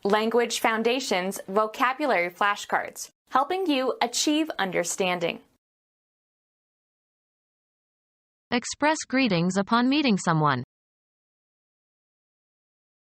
Language Foundations Vocabulary Flashcards, helping you achieve understanding. Express greetings upon meeting someone.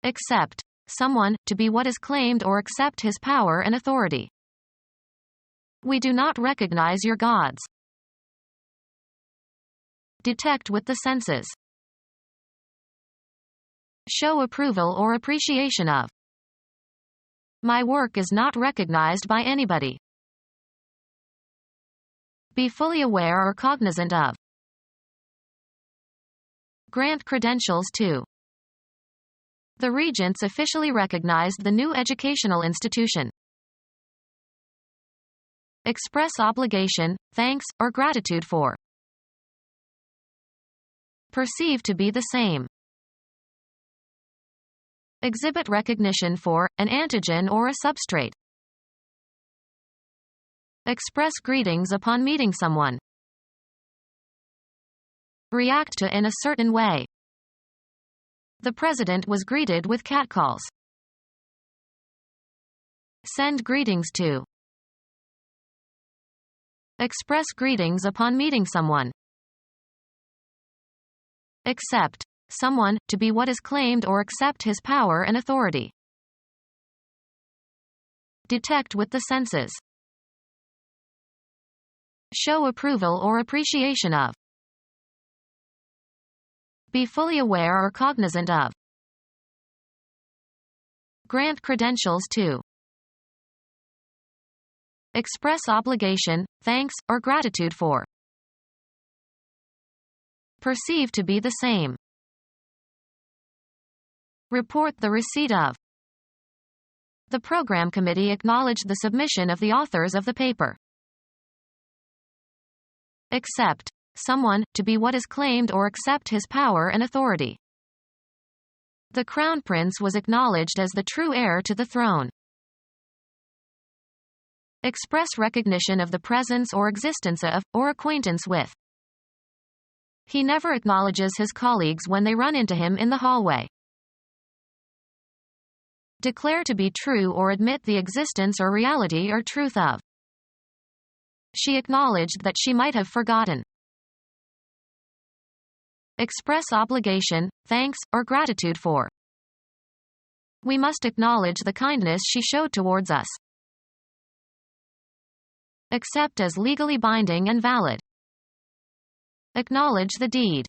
Accept someone to be what is claimed or accept his power and authority. We do not recognize your gods. Detect with the senses. Show approval or appreciation of. My work is not recognized by anybody. Be fully aware or cognizant of. Grant credentials to. The regents officially recognized the new educational institution. Express obligation, thanks, or gratitude for. Perceive to be the same. Exhibit recognition for, an antigen or a substrate. Express greetings upon meeting someone. React to in a certain way. The president was greeted with catcalls. Send greetings to. Express greetings upon meeting someone. Accept someone to be what is claimed or accept his power and authority. Detect with the senses. Show approval or appreciation of. Be fully aware or cognizant of. Grant credentials to. Express obligation, thanks, or gratitude for. Perceive to be the same. Report the receipt of. The program committee acknowledged the submission of the authors of the paper. Accept someone to be what is claimed or accept his power and authority. The Crown Prince was acknowledged as the true heir to the throne. Express recognition of the presence or existence of, or acquaintance with. He never acknowledges his colleagues when they run into him in the hallway. Declare to be true or admit the existence or reality or truth of. She acknowledged that she might have forgotten. Express obligation, thanks, or gratitude for. We must acknowledge the kindness she showed towards us. Accept as legally binding and valid. Acknowledge the deed.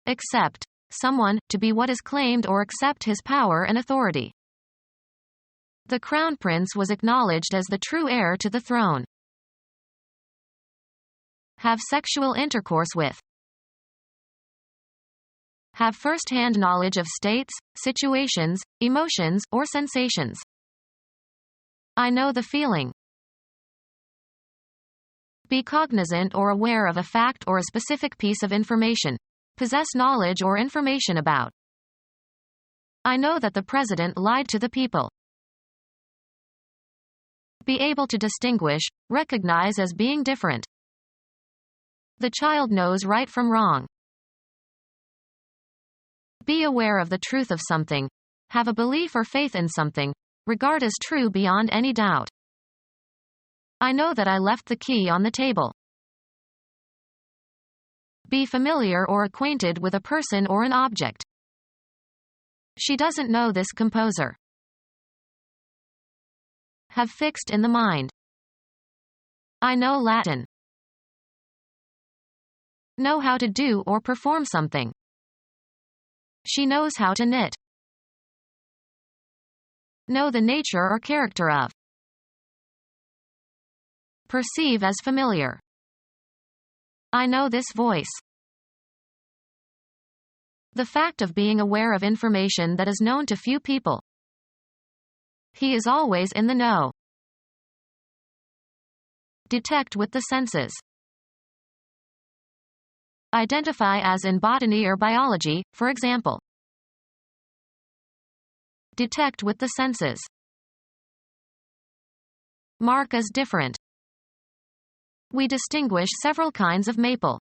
Accept someone to be what is claimed or accept his power and authority. The Crown Prince was acknowledged as the true heir to the throne. Have sexual intercourse with. Have first-hand knowledge of states, situations, emotions, or sensations. I know the feeling. Be cognizant or aware of a fact or a specific piece of information. Possess knowledge or information about. I know that the president lied to the people. Be able to distinguish, recognize as being different. The child knows right from wrong. Be aware of the truth of something. Have a belief or faith in something. Regard as true beyond any doubt. I know that I left the key on the table. Be familiar or acquainted with a person or an object. She doesn't know this composer. Have fixed in the mind. I know Latin. Know how to do or perform something. She knows how to knit. Know the nature or character of. Perceive as familiar. I know this voice. The fact of being aware of information that is known to few people. He is always in the know. Detect with the senses. Identify as in botany or biology, for example. Detect with the senses. Mark as different. We distinguish several kinds of maple.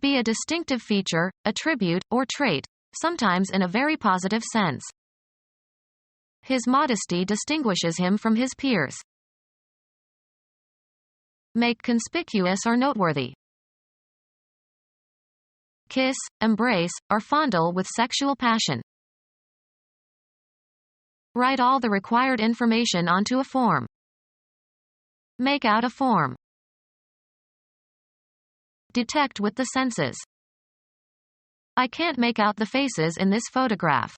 Be a distinctive feature, attribute, or trait, sometimes in a very positive sense. His modesty distinguishes him from his peers. Make conspicuous or noteworthy. Kiss, embrace, or fondle with sexual passion. Write all the required information onto a form. Make out a form. Detect with the senses. I can't make out the faces in this photograph.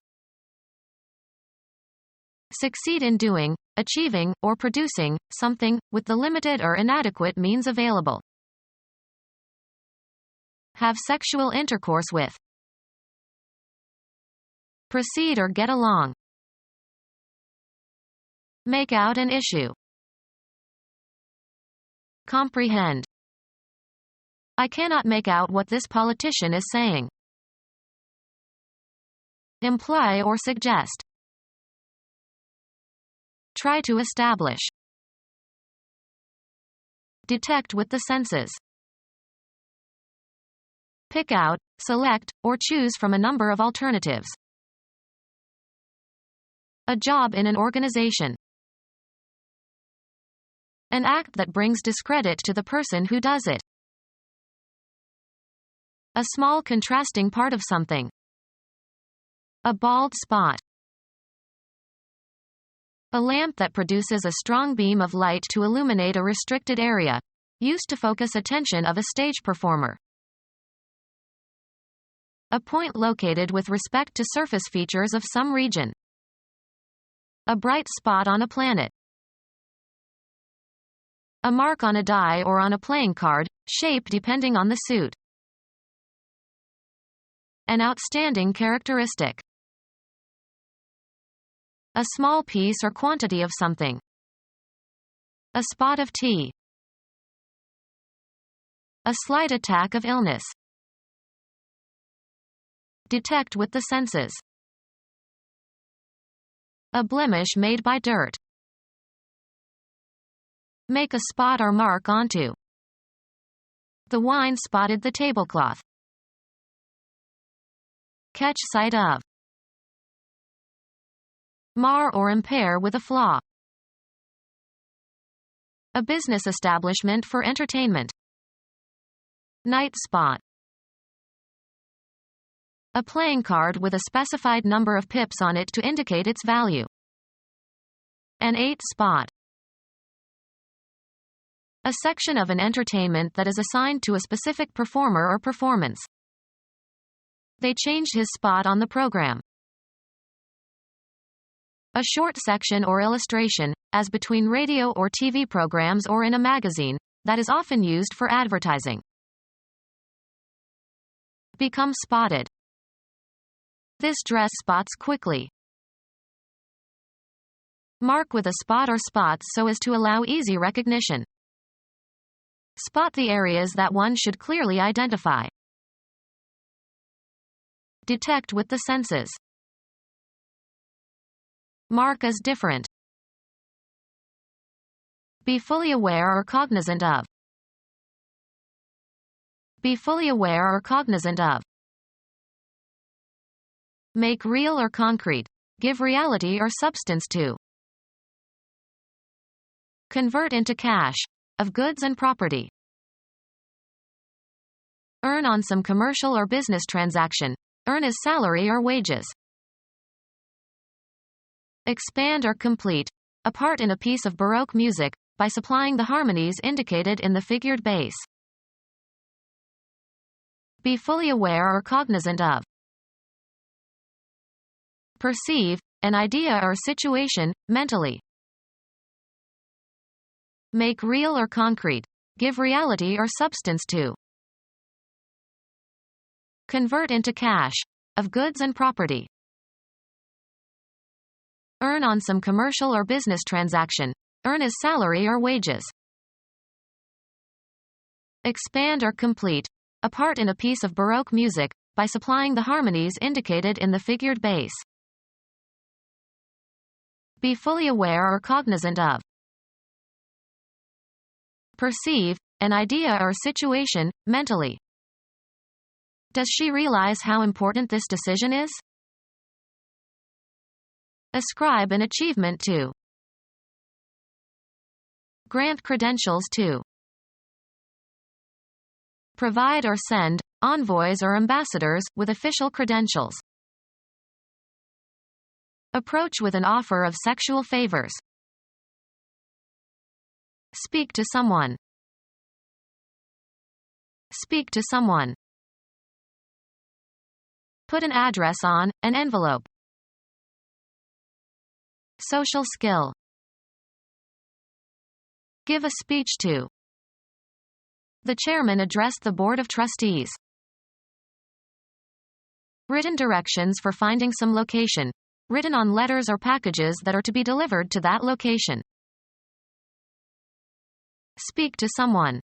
Succeed in doing, achieving, or producing something with the limited or inadequate means available. Have sexual intercourse with. Proceed or get along. Make out an issue. Comprehend. I cannot make out what this politician is saying. Imply or suggest. Try to establish. Detect with the senses. Pick out, select, or choose from a number of alternatives. A job in an organization. An act that brings discredit to the person who does it. A small contrasting part of something. A bald spot. A lamp that produces a strong beam of light to illuminate a restricted area, used to focus attention of a stage performer. A point located with respect to surface features of some region. A bright spot on a planet. A mark on a die or on a playing card, shape depending on the suit. An outstanding characteristic. A small piece or quantity of something. A spot of tea. A slight attack of illness. Detect with the senses. A blemish made by dirt. Make a spot or mark onto. The wine spotted the tablecloth. Catch sight of. Mar or impair with a flaw. A business establishment for entertainment. Night spot. A playing card with a specified number of pips on it to indicate its value. An 8 spot. A section of an entertainment that is assigned to a specific performer or performance. They changed his spot on the program. A short section or illustration, as between radio or TV programs or in a magazine, that is often used for advertising. Become spotted. This dress spots quickly. Mark with a spot or spots so as to allow easy recognition. Spot the areas that one should clearly identify. Detect with the senses. Mark as different. Be fully aware or cognizant of. Be fully aware or cognizant of. Make real or concrete. Give reality or substance to. Convert into cash. Of goods and property. Earn on some commercial or business transaction. Earn as salary or wages. Expand or complete. A part in a piece of Baroque music, by supplying the harmonies indicated in the figured bass. Be fully aware or cognizant of. Perceive, an idea or situation, mentally. Make real or concrete. Give reality or substance to. Convert into cash. Of goods and property. Earn on some commercial or business transaction. Earn as salary or wages. Expand or complete. A part in a piece of Baroque music, by supplying the harmonies indicated in the figured bass. Be fully aware or cognizant of. Perceive, an idea or situation, mentally. Does she realize how important this decision is? Ascribe an achievement to. Grant credentials to. Provide or send envoys or ambassadors with official credentials. Approach with an offer of sexual favors. Speak to someone. Speak to someone. Put an address on an envelope. Social skill. Give a speech to. The chairman addressed the board of trustees. Written directions for finding some location, written on letters or packages that are to be delivered to that location. Speak to someone.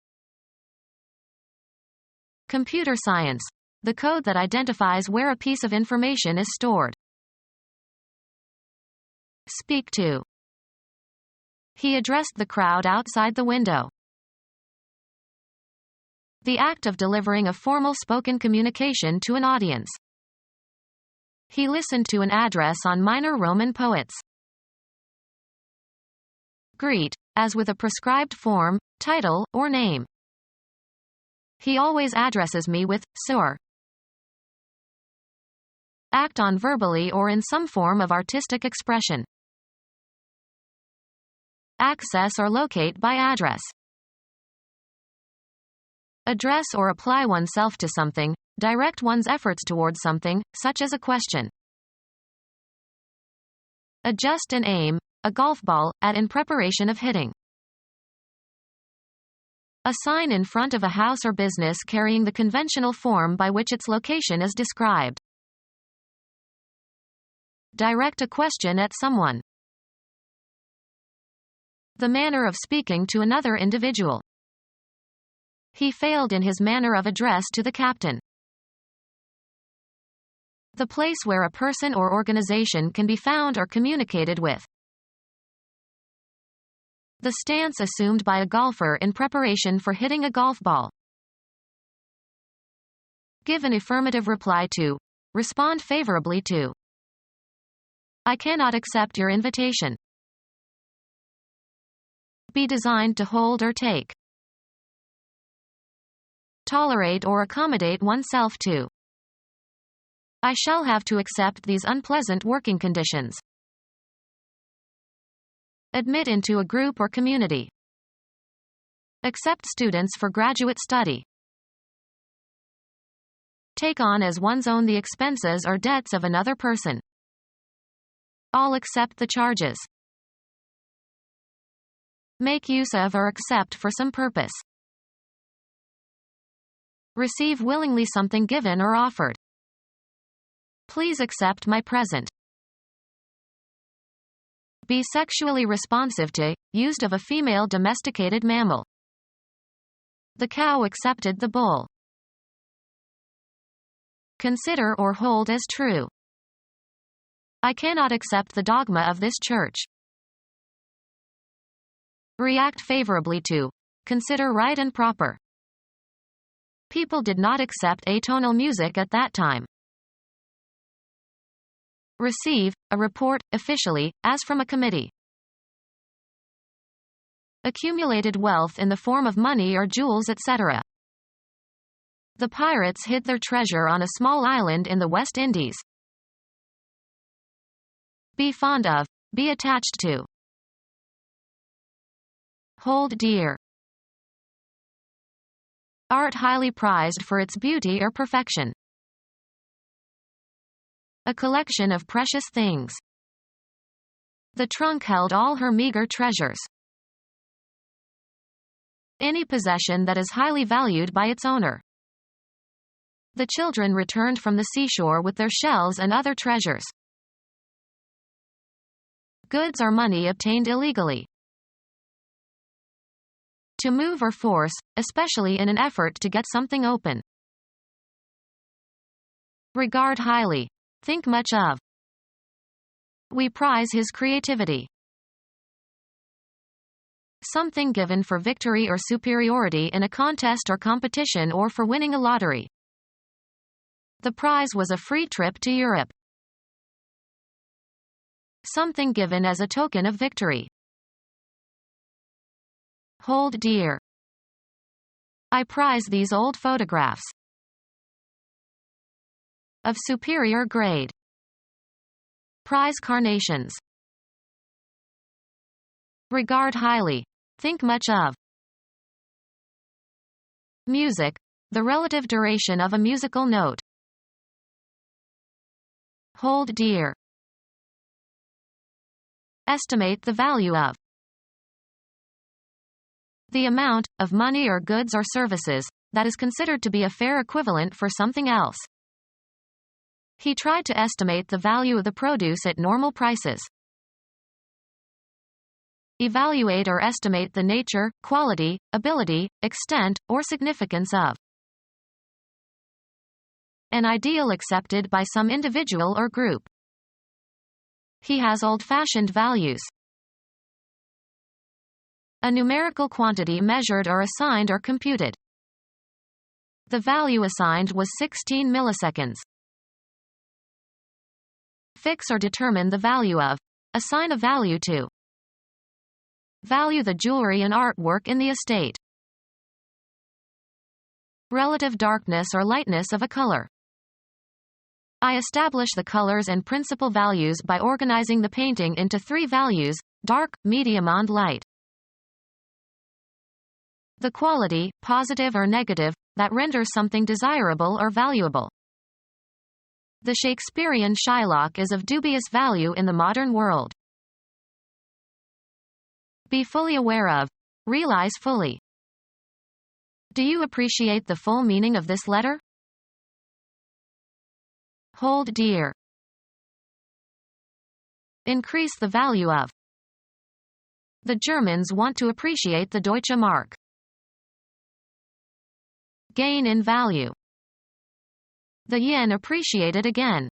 Computer science. The code that identifies where a piece of information is stored. Speak to. He addressed the crowd outside the window. The act of delivering a formal spoken communication to an audience. He listened to an address on minor Roman poets. Greet, as with a prescribed form, title, or name. He always addresses me with, sir. Act on verbally or in some form of artistic expression. Access or locate by address. Address or apply oneself to something, direct one's efforts towards something, such as a question. Adjust and aim, a golf ball, at in preparation of hitting. A sign in front of a house or business carrying the conventional form by which its location is described. Direct a question at someone. The manner of speaking to another individual. He failed in his manner of address to the captain. The place where a person or organization can be found or communicated with. The stance assumed by a golfer in preparation for hitting a golf ball. Give an affirmative reply to. Respond favorably to. I cannot accept your invitation. Be designed to hold or take. Tolerate or accommodate oneself to. I shall have to accept these unpleasant working conditions. Admit into a group or community. Accept students for graduate study. Take on as one's own the expenses or debts of another person. All accept the charges. Make use of or accept for some purpose. Receive willingly something given or offered. Please accept my present. Be sexually responsive to, used of a female domesticated mammal. The cow accepted the bull. Consider or hold as true. I cannot accept the dogma of this church. React favorably to. Consider right and proper. People did not accept atonal music at that time. Receive, a report, officially, as from a committee. Accumulated wealth in the form of money or jewels, etc. The pirates hid their treasure on a small island in the West Indies. Be fond of, be attached to. Hold dear. Art highly prized for its beauty or perfection. A collection of precious things. The trunk held all her meager treasures. Any possession that is highly valued by its owner. The children returned from the seashore with their shells and other treasures. Goods or money obtained illegally. To move or force, especially in an effort to get something open. Regard highly. Think much of. We prize his creativity. Something given for victory or superiority in a contest or competition or for winning a lottery. The prize was a free trip to Europe. Something given as a token of victory. Hold dear. I prize these old photographs. Of superior grade. Prize carnations. Regard highly. Think much of. Music. The relative duration of a musical note. Hold dear. Estimate the value of. The amount, of money or goods or services, that is considered to be a fair equivalent for something else. He tried to estimate the value of the produce at normal prices. Evaluate or estimate the nature, quality, ability, extent, or significance of. An ideal accepted by some individual or group. He has old-fashioned values. A numerical quantity measured or assigned or computed. The value assigned was 16 milliseconds. Fix or determine the value of. Assign a value to. Value the jewelry and artwork in the estate. Relative darkness or lightness of a color. I establish the colors and principal values by organizing the painting into 3 values: dark, medium and light. The quality, positive or negative, that renders something desirable or valuable. The Shakespearean Shylock is of dubious value in the modern world. Be fully aware of. Realize fully. Do you appreciate the full meaning of this letter? Hold dear. Increase the value of. The Germans want to appreciate the Deutsche Mark. Gain in value. The yen appreciated again.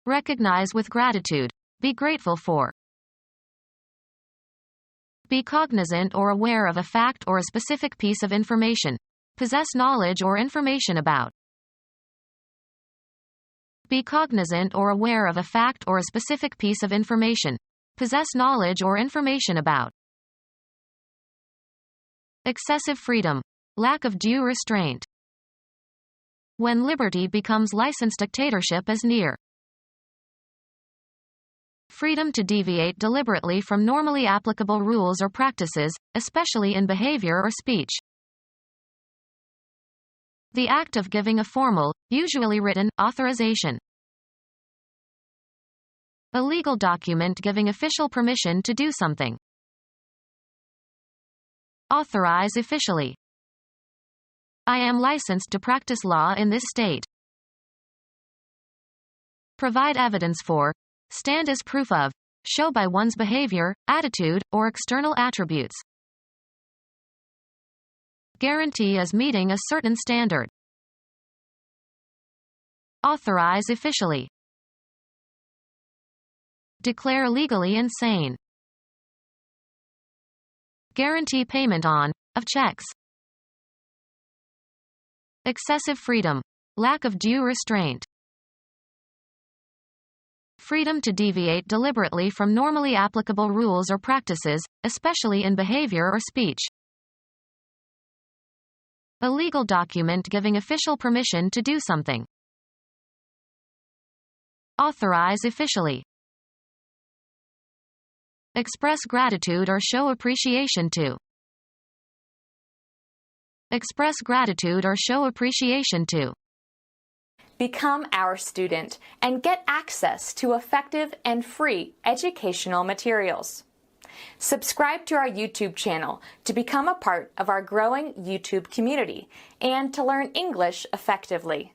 Recognize with gratitude. Be grateful for. Be cognizant or aware of a fact or a specific piece of information. Possess knowledge or information about. Be cognizant or aware of a fact or a specific piece of information. Possess knowledge or information about. Excessive freedom. Lack of due restraint. When liberty becomes licensed, dictatorship is near. Freedom to deviate deliberately from normally applicable rules or practices, especially in behavior or speech. The act of giving a formal, usually written, authorization. A legal document giving official permission to do something. Authorize officially. I am licensed to practice law in this state. Provide evidence for. Stand as proof of. Show by one's behavior, attitude, or external attributes. Guarantee as meeting a certain standard. Authorize officially. Declare legally insane. Guarantee payment on, of checks. Excessive freedom. Lack of due restraint. Freedom to deviate deliberately from normally applicable rules or practices, especially in behavior or speech. A legal document giving official permission to do something. Authorize officially. Express gratitude or show appreciation to. Express gratitude or show appreciation to. Become our student and get access to effective and free educational materials. Subscribe to our YouTube channel to become a part of our growing YouTube community and to learn English effectively.